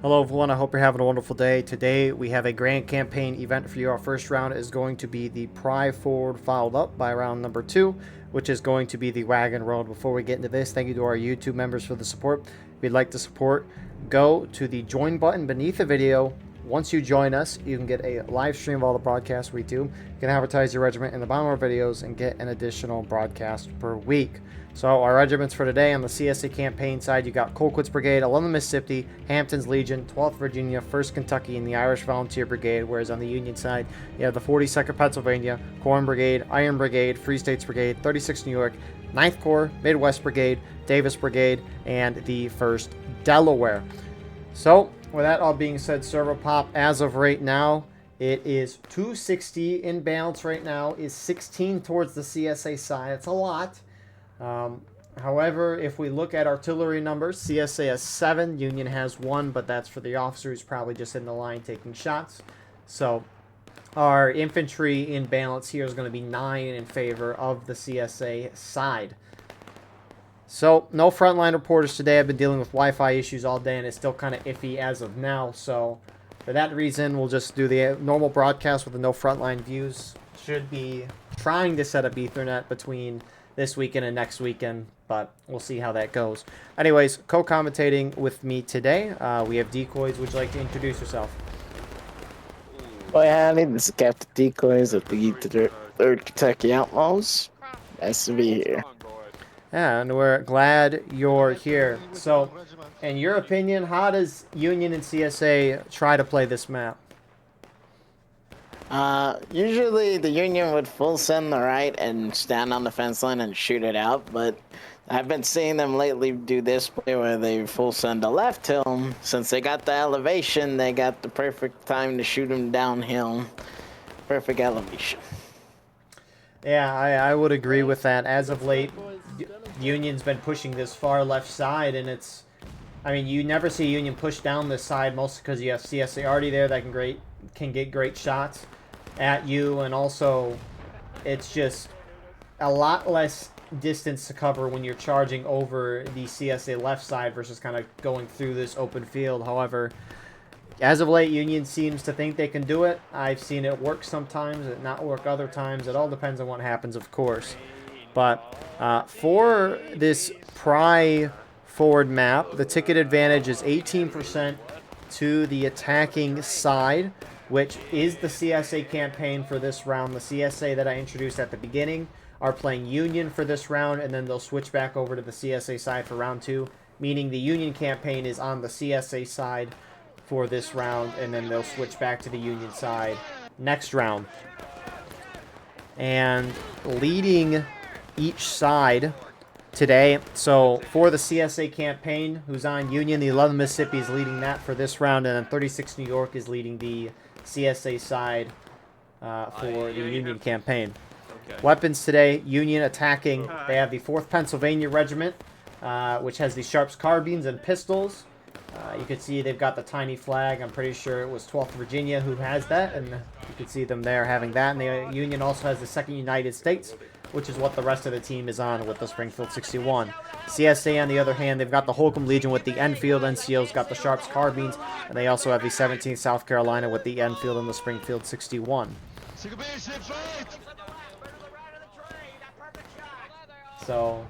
Hello everyone, I hope you're having a wonderful day. Today we have a grand campaign event for you. Our first round is going to be the Pry Forward followed up by round number 2, which is going to be the Wagon Road. Before we get into this, thank you to our YouTube members for the support. If you'd like to support, go to the join button beneath the video. Once you join us, you can get a live stream of all the broadcasts we do. You can advertise your regiment in the bottom of our videos and get an additional broadcast per week. So our regiments for today on the CSA campaign side, you got Colquitt's Brigade, 11th Mississippi, Hampton's Legion, 12th Virginia, 1st Kentucky, and the Irish Volunteer Brigade, whereas on the Union side, you have the 42nd Pennsylvania, Corn Brigade, Iron Brigade, Free States Brigade, 36th New York, 9th Corps, Midwest Brigade, Davis Brigade, and the 1st Delaware. So, with that all being said, server pop, as of right now, it is 260 in balance right now, is 16 towards the CSA side. It's a lot. However, if we look at artillery numbers, CSA has 7, Union has 1, but that's for the officer who's probably just in the line taking shots. So our infantry in balance here is going to be 9 in favor of the CSA side. So no frontline reporters today. I've been dealing with Wi-Fi issues all day, and it's still kind of iffy as of now. So for that reason, we'll just do the normal broadcast with the no frontline views. Should be trying to set up Ethernet between this weekend and next weekend, but we'll see how that goes. Anyways, co-commentating with me today, we have Decoys. Would you like to introduce yourself? Well, howdy, this is Captain Decoys of the 3rd Kentucky Outlaws. Nice to be here. Yeah, and we're glad you're here. So, in your opinion, how does Union and CSA try to play this map? Usually the Union would full send the right and stand on the fence line and shoot it out, but I've been seeing them lately do this play where they full send the left hill. Since they got the elevation, they got the perfect time to shoot them downhill. Perfect elevation. Yeah, I would agree with that. As of late, Union's been pushing this far left side, and it's... I mean, you never see Union push down this side, mostly because you have CSA already there that can get great shots at you, and also it's just a lot less distance to cover when you're charging over the CSA left side versus kind of going through this open field. However, as of late, Union seems to think they can do it. I've seen it work sometimes, it not work other times. It all depends on what happens, of course. But for this Pry Forward map, the ticket advantage is 18% to the attacking side, which is the CSA campaign for this round. The CSA that I introduced at the beginning are playing Union for this round, and then they'll switch back over to the CSA side for round 2, meaning the Union campaign is on the CSA side for this round, and then they'll switch back to the Union side next round. And leading each side today, so for the CSA campaign, who's on Union, the 11th Mississippi is leading that for this round, and then 36th New York is leading the CSA side for the Union campaign. Okay. Weapons today, Union attacking. They have the 4th Pennsylvania Regiment, which has the Sharps carbines and pistols. You can see they've got the tiny flag. I'm pretty sure it was 12th Virginia who has that, and you can see them there having that. And the Union also has the 2nd United States, which is what the rest of the team is on with the Springfield 61. CSA, on the other hand, they've got the Holcomb Legion with the Enfield. NCO's got the Sharps carbines, and they also have the 17th South Carolina with the Enfield and the Springfield 61. So,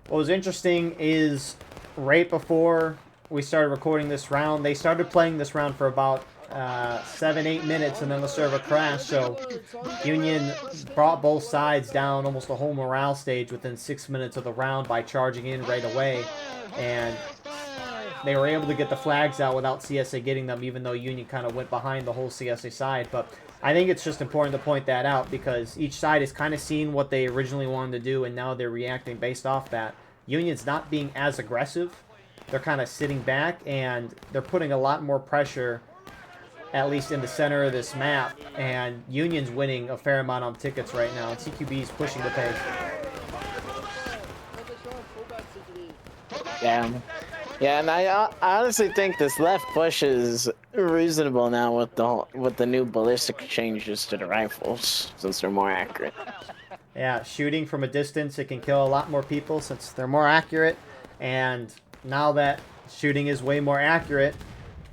what was interesting is right before we started recording this round, they started playing this round for about 7-8 minutes, and then the server crashed. So Union brought both sides down almost a whole morale stage within 6 minutes of the round by charging in right away, and they were able to get the flags out without CSA getting them, even though Union kind of went behind the whole CSA side. But I think it's just important to point that out because each side has kind of seen what they originally wanted to do, and now they're reacting based off that. Union's not being as aggressive. They're kind of sitting back, and they're putting a lot more pressure, at least in the center of this map, and Union's winning a fair amount on tickets right now, and CQB's pushing the pace. Yeah, and I honestly think this left push is reasonable now with the new ballistic changes to the rifles, since they're more accurate. Yeah, shooting from a distance, it can kill a lot more people since they're more accurate, and now that shooting is way more accurate,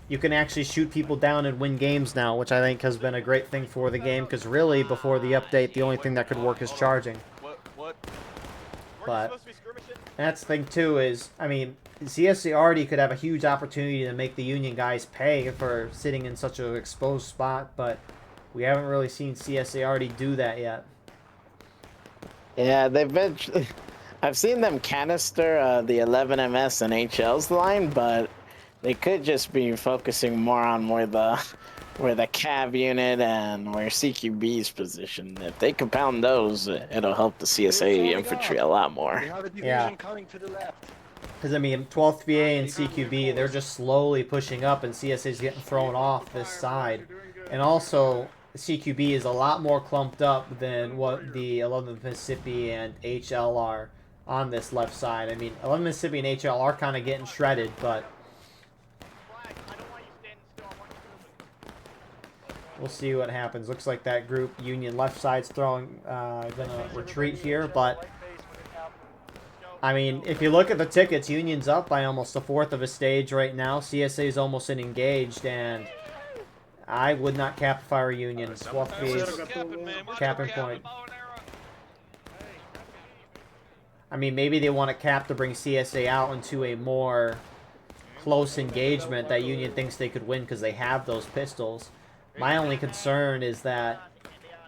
you can actually shoot people down and win games now, which I think has been a great thing for the game, because really, before the update, the only thing that could work is charging. But that's the thing, too, is, I mean, CSA already could have a huge opportunity to make the Union guys pay for sitting in such an exposed spot, but we haven't really seen CSA already do that yet. Yeah, they've been. I've seen them canister the 11MS and HL's line, but they could just be focusing more on where the cav unit and where CQB's positioned. If they compound those, it'll help the CSA infantry a lot more. Yeah. Because, I mean, 12th VA and CQB, they're just slowly pushing up, and CSA's getting thrown off this side. And also, CQB is a lot more clumped up than what the 11th Mississippi and HL are on this left side. I mean, 11th Mississippi and HL are kind of getting shredded, but we'll see what happens. Looks like that group, Union left side's gonna retreat here, but I mean, if you look at the tickets, Union's up by almost a fourth of a stage right now. CSA's almost in engaged, and I would not cap if I were Union. 12th VA's capping point. I mean, maybe they want to cap to bring CSA out into a more close engagement that Union thinks they could win because they have those pistols. My only concern is that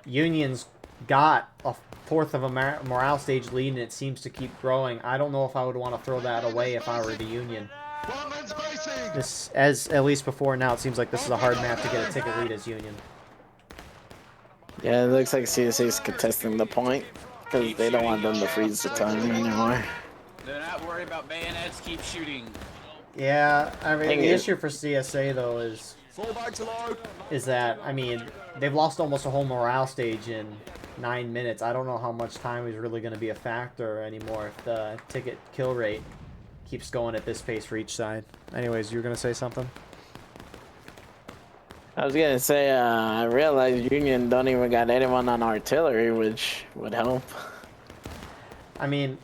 Union's got a fourth of a morale stage lead and it seems to keep growing. I don't know if I would want to throw that away if I were the Union. This, as at least before now, it seems like this is a hard map to get a ticket lead as Union. Yeah, it looks like CSA's contesting the point because they don't want them to freeze the time anymore. They're not worried about bayonets, keep shooting. Yeah, I mean, the issue for CSA, though, is that, I mean, they've lost almost a whole morale stage in 9 minutes. I don't know how much time is really going to be a factor anymore if the ticket kill rate keeps going at this pace for each side. Anyways, you were going to say something? I was going to say, I realized Union don't even got anyone on artillery, which would help. I mean,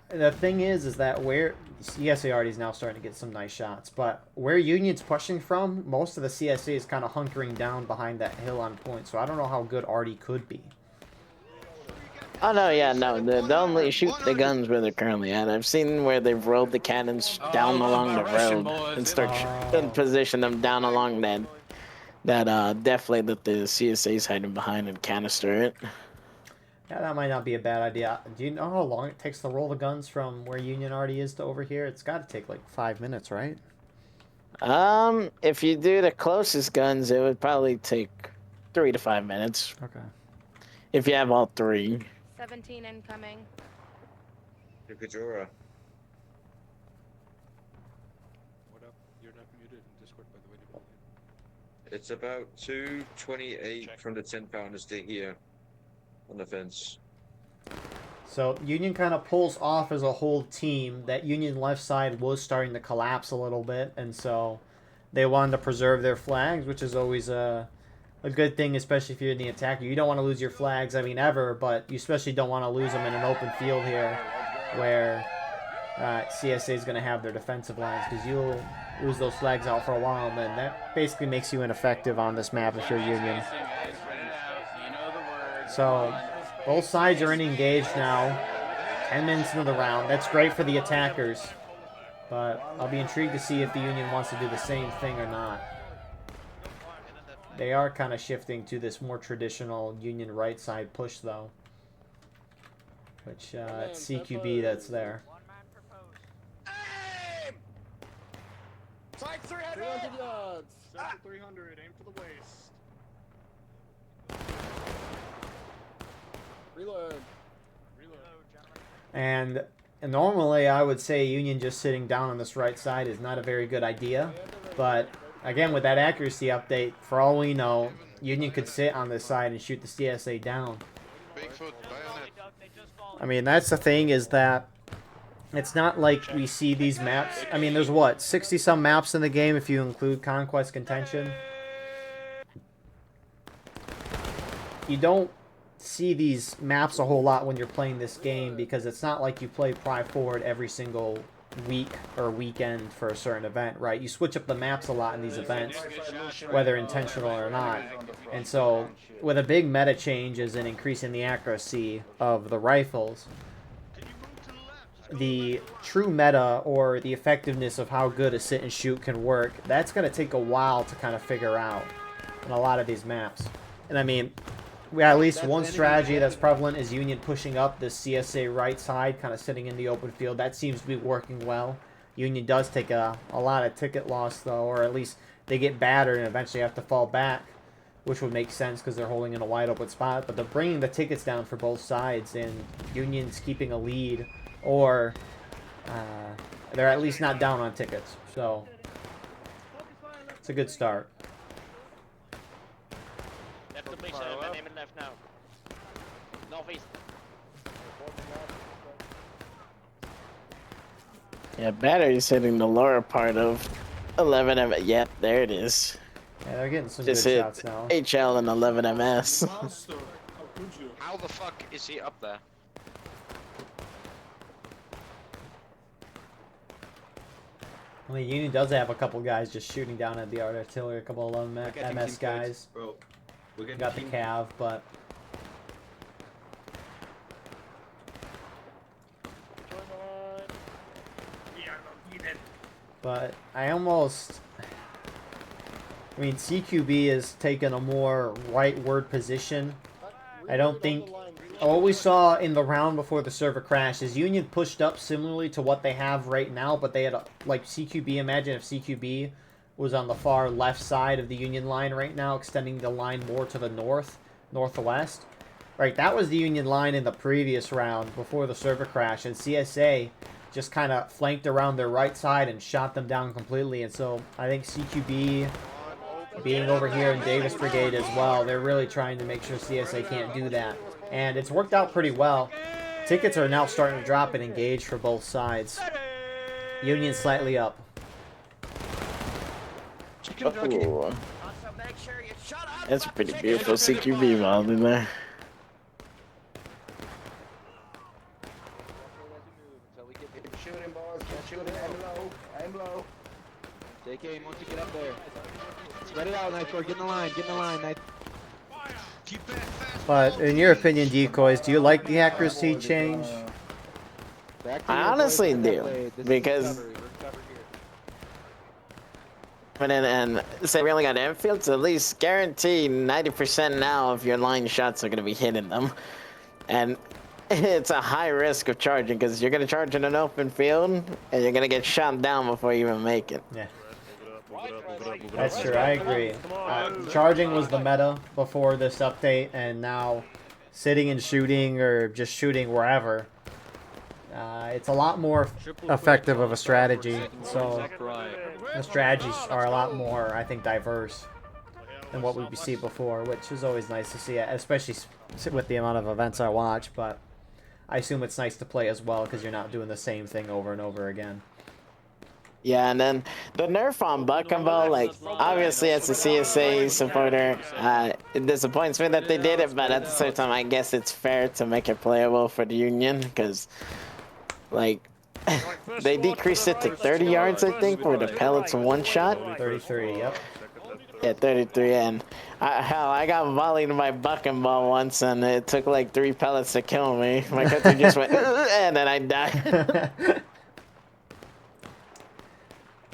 the thing is that where CSA already is now starting to get some nice shots, but where Union's pushing from, most of the CSA is kind of hunkering down behind that hill on point, so I don't know how good Artie could be. Oh, no, yeah, no. They only shoot the guns where they're currently at. I've seen where they've rolled the cannons down along the road and and position them down along that definitely that the CSA's hiding behind and canister it. Yeah, that might not be a bad idea. Do you know how long it takes to roll the guns from where Union already is to over here? It's got to take like 5 minutes, right? If you do the closest guns, it would probably take 3 to 5 minutes. Okay. If you have all 3. 17 incoming. Kajora. What up? You're not muted in Discord, by the way. It's about 228 from the 10-pounders to here on the fence. So Union kind of pulls off as a whole team. That Union left side was starting to collapse a little bit, and so they wanted to preserve their flags, which is always a good thing, especially if you're in the attack. You don't want to lose your flags, I mean, ever, but you especially don't want to lose them in an open field here where CSA is going to have their defensive lines, because you'll lose those flags out for a while, and then that basically makes you ineffective on this map if you're Union. So both sides are in engaged now. 10 minutes into the round. That's great for the attackers, but I'll be intrigued to see if the Union wants to do the same thing or not. They are kind of shifting to this more traditional Union right side push, though. Which, it's CQB that's there. Aim! Strike 300 yards! 300, aim for the waist. Reload. And normally I would say Union just sitting down on this right side is not a very good idea. But again, with that accuracy update, for all we know, Union could sit on this side and shoot the CSA down. I mean, that's the thing, is that it's not like we see these maps. I mean, there's what, 60-some maps in the game if you include Conquest Contention. You don't see these maps a whole lot when you're playing this game, because it's not like you play Pry Forward every single week or weekend for a certain event, right? You switch up the maps a lot in these events, whether intentional or not. And so, with a big meta changes in increasing the accuracy of the rifles, the true meta or the effectiveness of how good a sit and shoot can work, that's going to take a while to kind of figure out in a lot of these maps. And I mean, we at least one strategy that's prevalent is Union pushing up the CSA right side, kind of sitting in the open field. That seems to be working well. Union does take a lot of ticket loss, though, or at least they get battered and eventually have to fall back, which would make sense because they're holding in a wide open spot. But they're bringing the tickets down for both sides, and Union's keeping a lead, or they're at least not down on tickets. So it's a good start. Left to base, man, aiming left now. Northeast. Yeah, battery's hitting the lower part of 11 MS. Yeah, there it is. Yeah, they're getting some Just good hit shots now. HL and 11 MS. How the fuck is he up there? I mean, Union does have a couple guys just shooting down at the artillery, a couple of MS guys. Bro, we're getting Got the team Cav, but I almost... I mean, CQB has taken a more rightward position. I don't think... What we saw in the round before the server crashed is Union pushed up similarly to what they have right now, but they had, like, CQB. Imagine if CQB was on the far left side of the Union line right now, extending the line more to the northwest. Right, that was the Union line in the previous round before the server crash, and CSA just kind of flanked around their right side and shot them down completely. And so I think CQB being over here in Davis Brigade as well, they're really trying to make sure CSA can't do that. And it's worked out pretty well. Tickets are now starting to drop and engage for both sides. Union slightly up. Ooh. That's a pretty beautiful CQB mod in there. Shooting, boys. Shooting. Aim low. Aim low. JK, once you get up there. Spread it out, Nitro. Get in the line. Get in the line, Nitro. But in your opinion, Decoys, do you like the accuracy change? I honestly do, because and say we only got airfields, at least guarantee 90% now of your line shots are going to be hitting them. And it's a high risk of charging because you're going to charge in an open field and you're going to get shot down before you even make it. Yeah. That's true, I agree. Charging was the meta before this update, and now sitting and shooting or just shooting wherever, it's a lot more effective of a strategy. So the strategies are a lot more, I think, diverse than what we see before, which is always nice to see, especially with the amount of events I watch. But I assume it's nice to play as well because you're not doing the same thing over and over again. Yeah, and then the nerf on Buck and Bow, like, obviously as a CSA supporter, it disappoints me that they did it, but at the same time, I guess it's fair to make it playable for the Union, because, like, they decreased it to 30 yards, I think, for the pellets one shot. 33, yep. Yeah, 33, and hell, I got volleyed by Buck and Ball once, and it took like 3 pellets to kill me. My character just went, and then I died.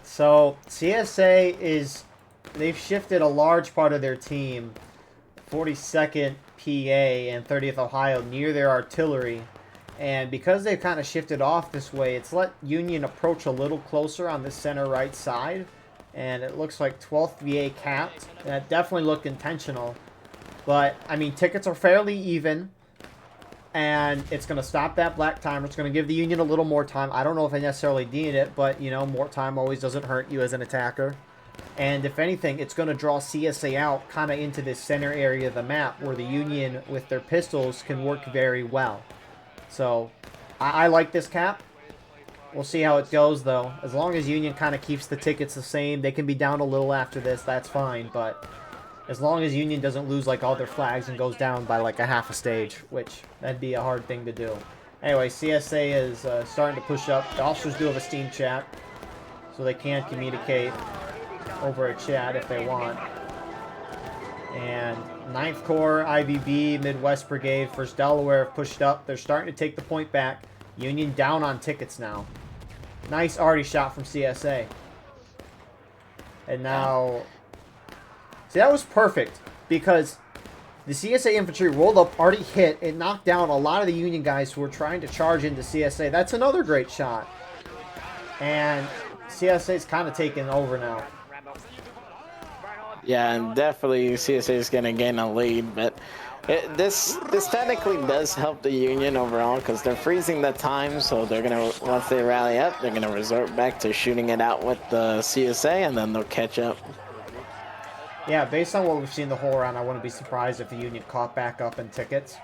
So CSA they've shifted a large part of their team, 42nd PA and 30th Ohio, near their artillery. And because they've kind of shifted off this way, it's let Union approach a little closer on the center right side. And it looks like 12th VA capped. That definitely looked intentional. But, I mean, tickets are fairly even. And it's going to stop that black timer. It's going to give the Union a little more time. I don't know if I necessarily need it, but, you know, more time always doesn't hurt you as an attacker. And if anything, it's going to draw CSA out kind of into this center area of the map where the Union, with their pistols, can work very well. So, I like this cap. We'll see how it goes, though. As long as Union kind of keeps the tickets the same, they can be down a little after this, that's fine. But as long as Union doesn't lose, like, all their flags and goes down by, like, a half a stage, which that'd be a hard thing to do. Anyway, CSA is starting to push up. The officers do have a Steam chat, so they can communicate over a chat if they want. And 9th Corps, IVB, Midwest Brigade, 1st Delaware have pushed up. They're starting to take the point back. Union down on tickets now. Nice arty shot from CSA. And now... See, that was perfect, because the CSA infantry rolled up, already hit, and knocked down a lot of the Union guys who were trying to charge into CSA. That's another great shot. And CSA's kind of taking over now. Yeah, and definitely CSA is going to gain a lead, but this technically does help the Union overall because they're freezing the time, so they're going to, once they rally up, they're going to resort back to shooting it out with the CSA, and then they'll catch up. Yeah, based on what we've seen the whole round, I wouldn't be surprised if the Union caught back up in tickets.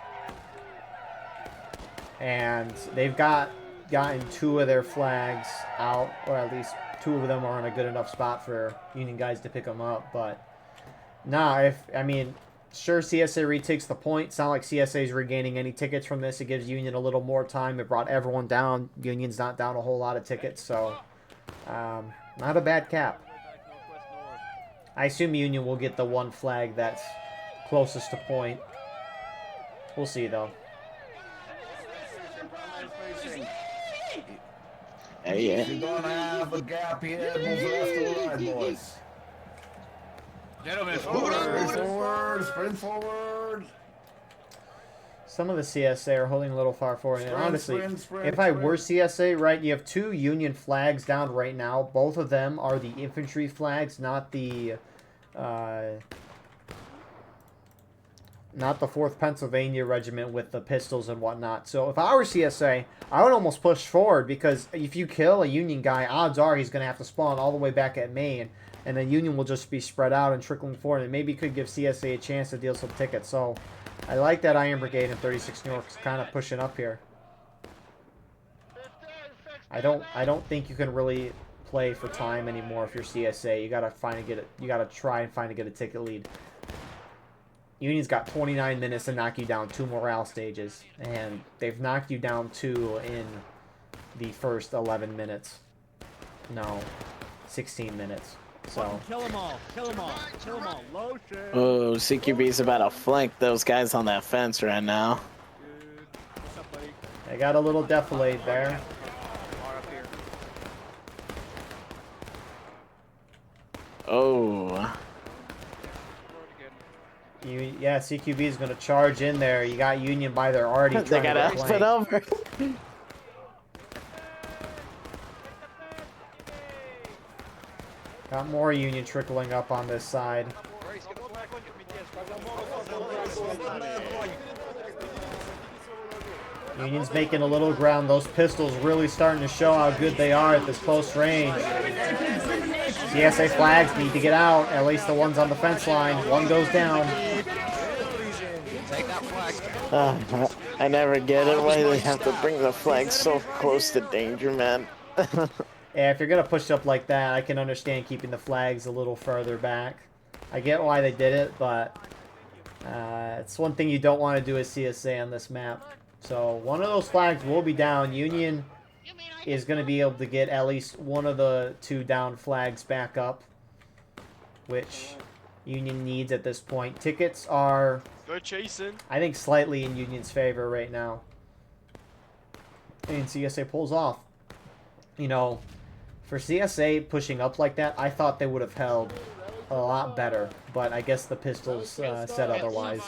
And they've gotten 2 of their flags out, or at least 2 of them are in a good enough spot for Union guys to pick them up. But nah, sure, CSA retakes the point. It's not like CSA is regaining any tickets from this. It gives Union a little more time. It brought everyone down. Union's not down a whole lot of tickets, so not a bad cap. I assume Union will get the 1 flag that's closest to point. We'll see, though. Hey, yeah. You're gonna have a gap here. Move left to right, boys. Gentlemen, Sprint forward, sprint forward. Some of the CSA are holding a little far forward. And honestly, sprint, if I were CSA, right, you have 2 Union flags down right now. Both of them are the infantry flags, not the 4th Pennsylvania Regiment with the pistols and whatnot. So if I were CSA, I would almost push forward, because if you kill a Union guy, odds are he's going to have to spawn all the way back at Maine, and then Union will just be spread out and trickling forward, and maybe could give CSA a chance to deal some tickets. So I like that Iron Brigade in 36 New York's kind of pushing up here. I don't think you can really play for time anymore if you're CSA. You gotta try and find to get a ticket lead. Union's got 29 minutes to knock you down 2 morale stages, and they've knocked you down 2 in the first 11 minutes. No, 16 minutes. So kill them all. Kill them all. Kill them all. Lotion. Oh, CQB's about to flank those guys on that fence right now. Dude. What's up, buddy? they got a little defilade there. Oh. Yeah, CQB is going to charge in there. You got Union by their already. They gotta put over. Got more Union trickling up on this side. Union's making a little ground. Those pistols really starting to show how good they are at this close range. CSA flags need to get out. At least the ones on the fence line. 1 goes down. I never get it why they have to bring the flag so close to danger, man. Yeah, if you're going to push up like that, I can understand keeping the flags a little further back. I get why they did it, but it's one thing you don't want to do as CSA on this map. So one of those flags will be down. Union is going to be able to get at least one of the 2 down flags back up, which Union needs at this point. Tickets are, Good chasing. I think, slightly in Union's favor right now. And CSA pulls off. You know, for CSA pushing up like that, I thought they would have held a lot better, but I guess the pistols said otherwise.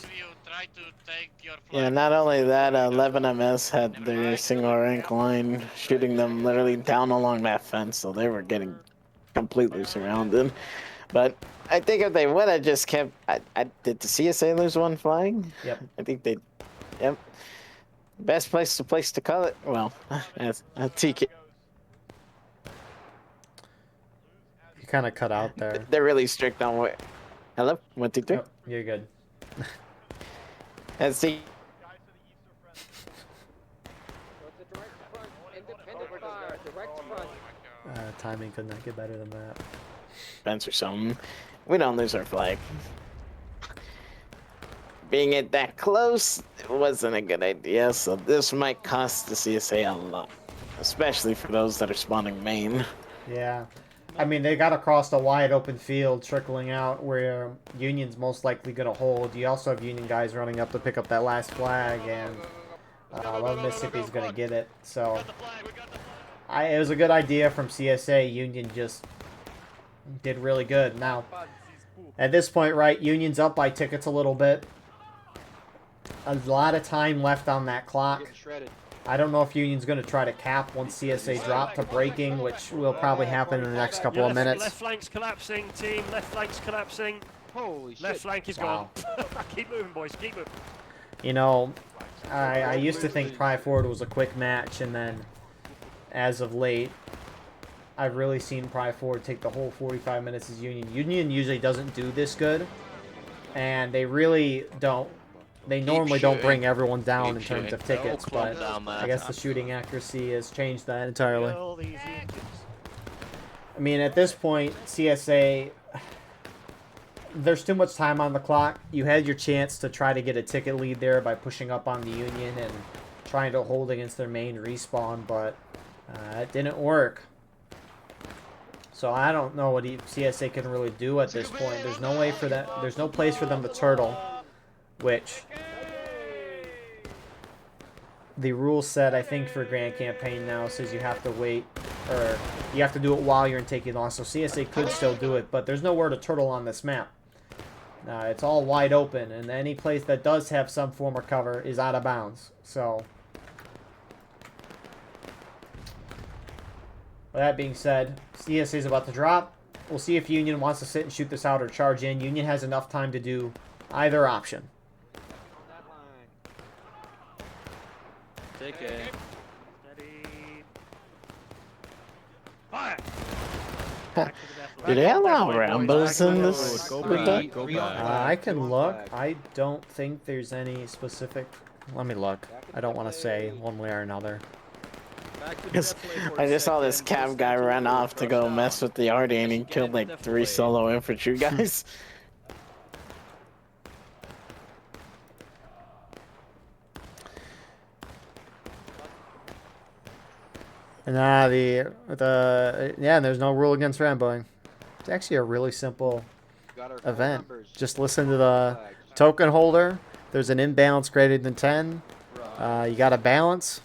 Yeah, not only that, 11MS had their single rank line shooting them literally down along that fence, so they were getting completely surrounded. But I think if they would have just kept... did the CSA lose 1 flag? Yep. I think they... Yep. Best place to call it? Well, as a TK. You kind of cut out there. They're really strict on what... Hello? 1, 2, 3? Oh, you're good. And see... Timing could not get better than that. Fence or something. We don't lose our flag. keeping it that close wasn't a good idea, so this might cost the CSA a lot. Especially for those that are spawning main. Yeah. I mean, they got across a wide open field, trickling out where Union's most likely going to hold. You also have Union guys running up to pick up that last flag, and well, Mississippi's going to get it. So, it was a good idea from CSA. Union just did really good. Now, at this point, right, Union's up by tickets a little bit. A lot of time left on that clock. Getting shredded. I don't know if Union's going to try to cap once CSA drop to breaking, which will probably happen in the next couple of minutes. Left flank's collapsing, team. Left flank's collapsing. Holy shit. Left flank is Wow. gone. Keep moving, boys. Keep moving. You know, I used to think Pry Forward was a quick match, and then as of late, I've really seen Pry Forward take the whole 45 minutes as Union. Union usually doesn't do this good, and they really don't. They normally don't bring everyone down in terms of tickets, but I guess the shooting accuracy has changed that entirely. I mean, at this point, CSA, there's too much time on the clock. You had your chance to try to get a ticket lead there by pushing up on the Union and trying to hold against their main respawn, but it didn't work. So I don't know what CSA can really do at this point. There's no way for that. There's no place for them to turtle, which the rule set, I think, for Grand Campaign now says you have to wait, or you have to do it while you're in taking loss. So CSA could still do it, but there's nowhere to turtle on this map. It's all wide open, and any place that does have some form of cover is out of bounds. So, with that being said, CSA is about to drop. We'll see if Union wants to sit and shoot this out or charge in. Union has enough time to do either option. Take it. Steady. Fire! Do they allow Rambos in this? I can look. I don't think there's any specific. Let me look. I don't want to say one way or another. I just saw this cab guy run off to go mess with the Artie and he killed like 3 solo infantry guys. And yeah, there's no rule against Ramboing. It's actually a really simple event. Just listen to the token holder. There's an imbalance greater than 10. You got a balance.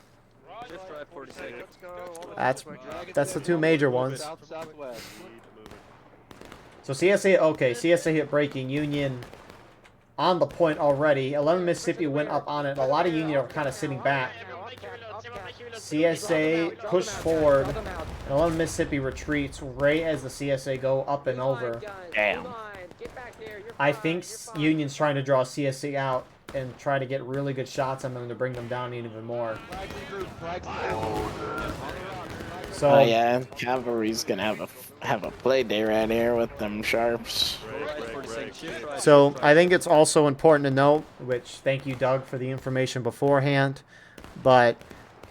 That's the 2 major ones. So CSA hit breaking. Union on the point already. 11 Mississippi went up on it. A lot of Union are kind of sitting back. CSA pushed forward, and 11 Mississippi retreats right as the CSA go up and over. Damn. I think Union's trying to draw CSA out and try to get really good shots on them to bring them down even more. So Oh yeah, Cavalry's gonna have a play day right here with them sharps. So I think it's also important to note, which thank you, Doug, for the information beforehand, but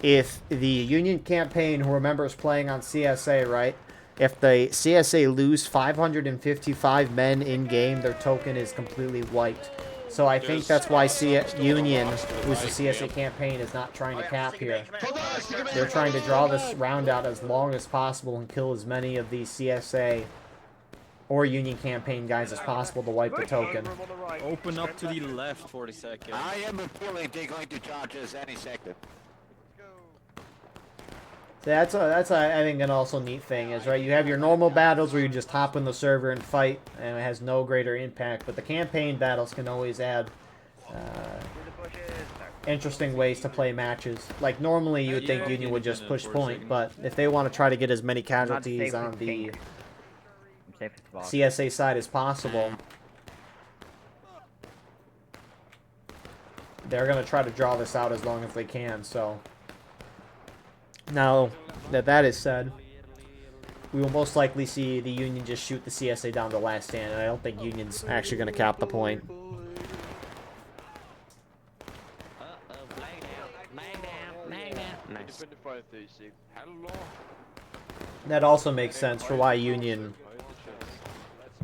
if the Union campaign, who remembers playing on CSA, right? If the CSA lose 555 men in game, their token is completely wiped. So I think that's why Union, who's the CSA campaign, is not trying to cap here. They're trying to draw this round out as long as possible and kill as many of these CSA or Union campaign guys as possible to wipe the token. Open up to the left 40 seconds. I am feeling they're going to charge us any second. So that's I think an also neat thing is, right, you have your normal battles where you just hop in the server and fight and it has no greater impact, but the campaign battles can always add interesting ways to play matches. Like normally you would think Union would just push point, but if they want to try to get as many casualties on the CSA side as possible, they're going to try to draw this out as long as they can. So now that is said, we will most likely see the Union just shoot the CSA down to last stand, and I don't think Union's actually going to cap the point. That also makes sense for why Union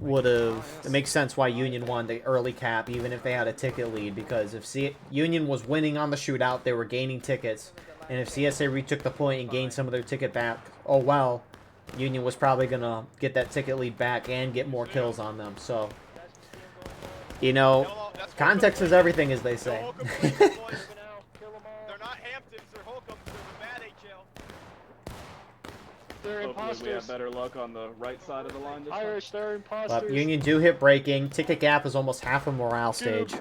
would have... It makes sense why Union won the early cap, even if they had a ticket lead, because if Union was winning on the shootout, they were gaining tickets, and if CSA retook the point and gained some of their ticket back, oh well, Union was probably going to get that ticket lead back and get more kills on them, so... You know, context is everything, as they say. They're not Hamptons, they're Holcombs, they're the bad HL. They're imposters. We have better luck on the right side of the line this time. Irish, they're imposters. But Union do hit breaking. Ticket gap is almost half a morale stage.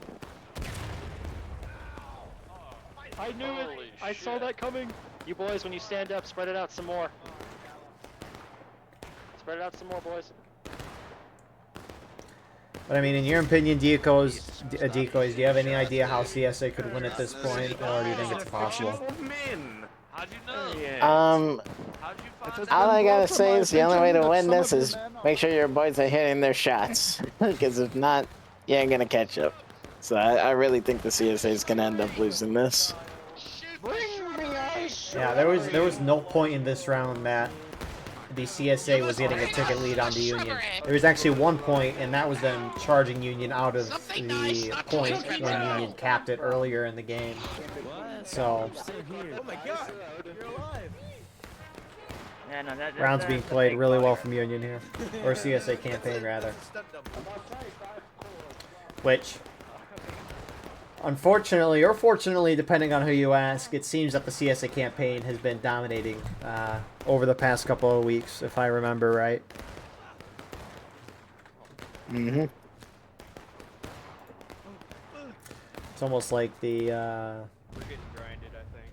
I knew it. I saw that coming. You boys, when you stand up, spread it out some more. Spread it out some more, boys. But I mean, in your opinion, Decoys, do you have any idea how CSA could win at this point, or do you think it's possible? How'd you know? How'd you find All I gotta say is the only way to win this is make sure your boys are hitting their shots. Because if not, you ain't gonna catch up. So I really think the CSA is gonna end up losing this. Yeah, there was no point in this round that the CSA was getting a ticket lead on the Union. There was actually one point, and that was them charging Union out of the point when Union capped it earlier in the game. So, Oh my god, you're alive. Yeah, no, rounds being played really well from Union here. Or CSA campaign, rather. Which, unfortunately, or fortunately, depending on who you ask, it seems that the CSA campaign has been dominating over the past couple of weeks, if I remember right. Mm-hmm. It's almost like the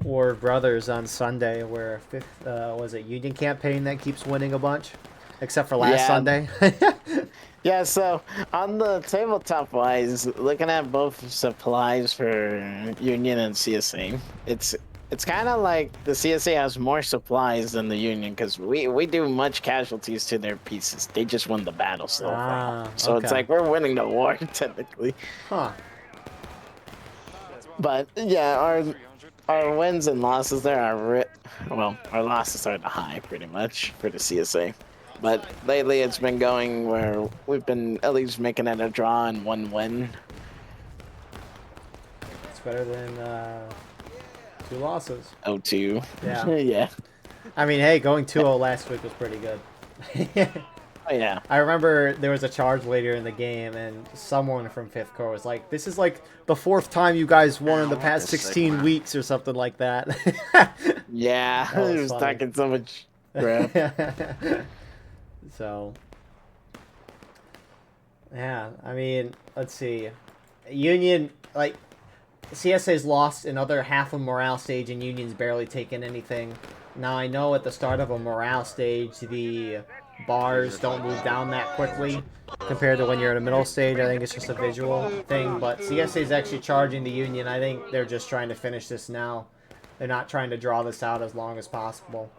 War of Brothers on Sunday, where was it Union campaign that keeps winning a bunch, except for last Sunday. Yeah, so on the tabletop wise, looking at both supplies for Union and CSA, it's kind of like the CSA has more supplies than the Union because we do much casualties to their pieces. They just won the battle so far. So it's like we're winning the war technically. Huh. But yeah, our wins and losses there are our losses are the high pretty much for the CSA. But lately it's been going where we've been at least making it a draw and one win. It's better than 2 losses. 0-2. Yeah. Yeah. I mean, hey, going 2-0 last week was pretty good. Oh, yeah. I remember there was a charge later in the game, and someone from 5th Corps was like, this is like the 4th time you guys won in the past 16 weeks or something like that. Yeah, he was talking so much crap. So, yeah, I mean, let's see. Union, like, CSA's lost another half a morale stage, and Union's barely taken anything. Now, I know at the start of a morale stage, the bars don't move down that quickly compared to when you're at a middle stage. I think it's just a visual thing, but CSA's actually charging the Union. I think they're just trying to finish this now. They're not trying to draw this out as long as possible.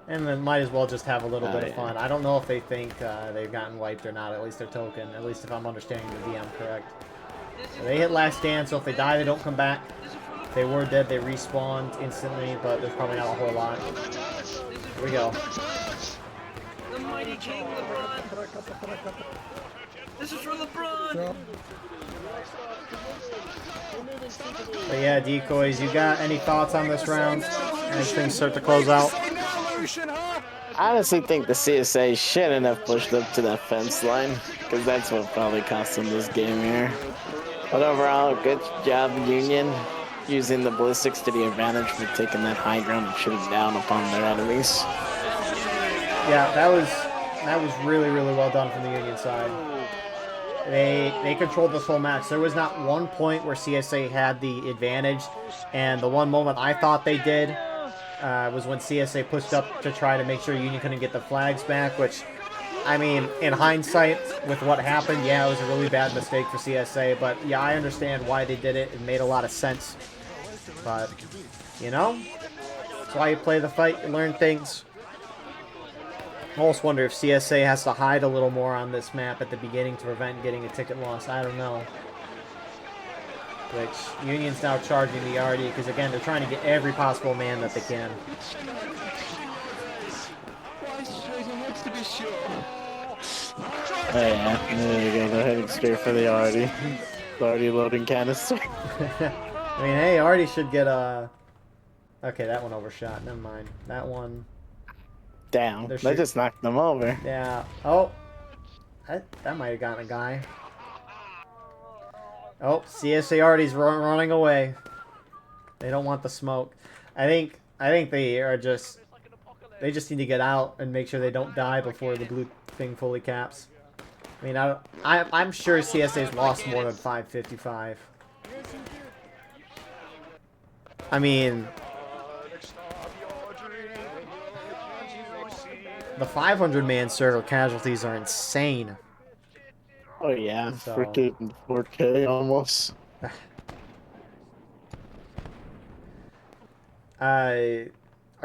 And then might as well just have a little bit of fun. I don't know if they think they've gotten wiped or not, at least their token, at least if I'm understanding the DM correct. So they hit last stand, so if they die, they don't come back. If they were dead, they respawned instantly, but there's probably not a whole lot. Here we go. The mighty King LeBron! This is for LeBron! But yeah, Decoys, you got any thoughts on this round as things start to close out? I honestly think the CSA shouldn't have pushed up to that fence line, because that's what probably cost them this game here. But overall, good job, Union, using the ballistics to the advantage for taking that high ground and shooting down upon their enemies. Yeah, that was really, really well done from the Union side. They controlled this whole match. There was not one point where CSA had the advantage, and the one moment I thought they did was when CSA pushed up to try to make sure Union couldn't get the flags back, which, I mean, in hindsight, with what happened, yeah, it was a really bad mistake for CSA, but yeah, I understand why they did it. It made a lot of sense. But, you know, that's why you play the fight, you learn things. I almost wonder if CSA has to hide a little more on this map at the beginning to prevent getting a ticket loss. I don't know. Which, Union's now charging the RD because, again, they're trying to get every possible man that they can. just to be sure. Oh yeah, there you go. They're heading straight for the Artie. The Artie loading canister. I mean, hey, Artie should get a... Okay, that one overshot. Never mind. That one... Damn, They're they just knocked them over. Yeah. Oh. That might have gotten a guy. Oh, CSA Artie's running away. They don't want the smoke. I think they are just... They just need to get out and make sure they don't die before the blue thing fully caps. I mean, I'm sure CSA's lost more than 555. I mean... The 500-man server casualties are insane. Oh yeah, So- freaking 4K almost. Are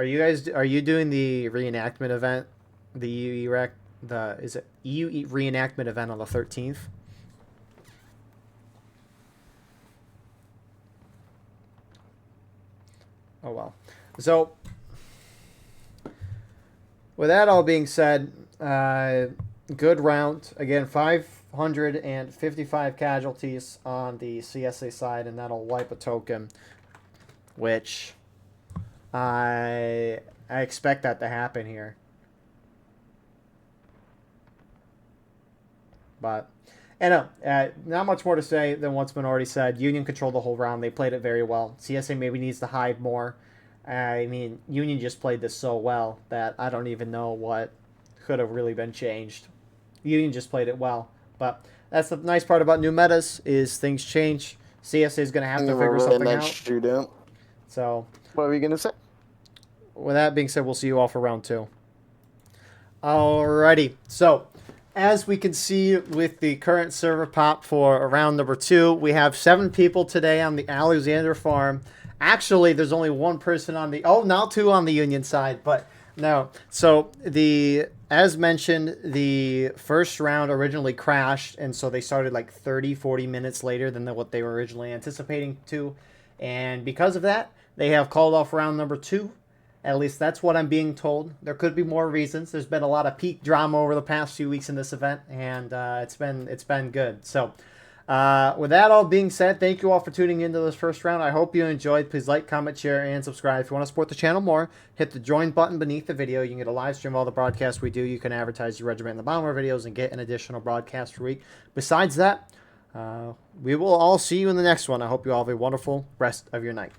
you doing the reenactment event? The EU reenactment event on the 13th? Oh well. So with that all being said, good round. Again, 555 casualties on the CSA side, and that'll wipe a token, which I expect that to happen here. But, not much more to say than what's been already said. Union controlled the whole round. They played it very well. CSA maybe needs to hide more. I mean, Union just played this so well that I don't even know what could have really been changed. Union just played it well. But that's the nice part about new metas is things change. CSA is going to have to figure something out. Shootout. So, What were you going to say? with that being said, we'll see you all for round 2. Alrighty. So, as we can see with the current server pop for round number 2, we have 7 people today on the Alexander farm. Actually, there's only 1 person on the... Oh, now 2 on the Union side, but no. So, as mentioned, the first round originally crashed, and so they started like 30, 40 minutes later than what they were originally anticipating to. And because of that, they have called off round number 2. At least that's what I'm being told. There could be more reasons. There's been a lot of peak drama over the past few weeks in this event, and it's been good. So, with that all being said, thank you all for tuning into this first round. I hope you enjoyed. Please like, comment, share, and subscribe. If you want to support the channel more, hit the join button beneath the video. You can get a live stream of all the broadcasts we do. You can advertise your regiment in the bottom of our videos and get an additional broadcast per week. Besides that, we will all see you in the next one. I hope you all have a wonderful rest of your night.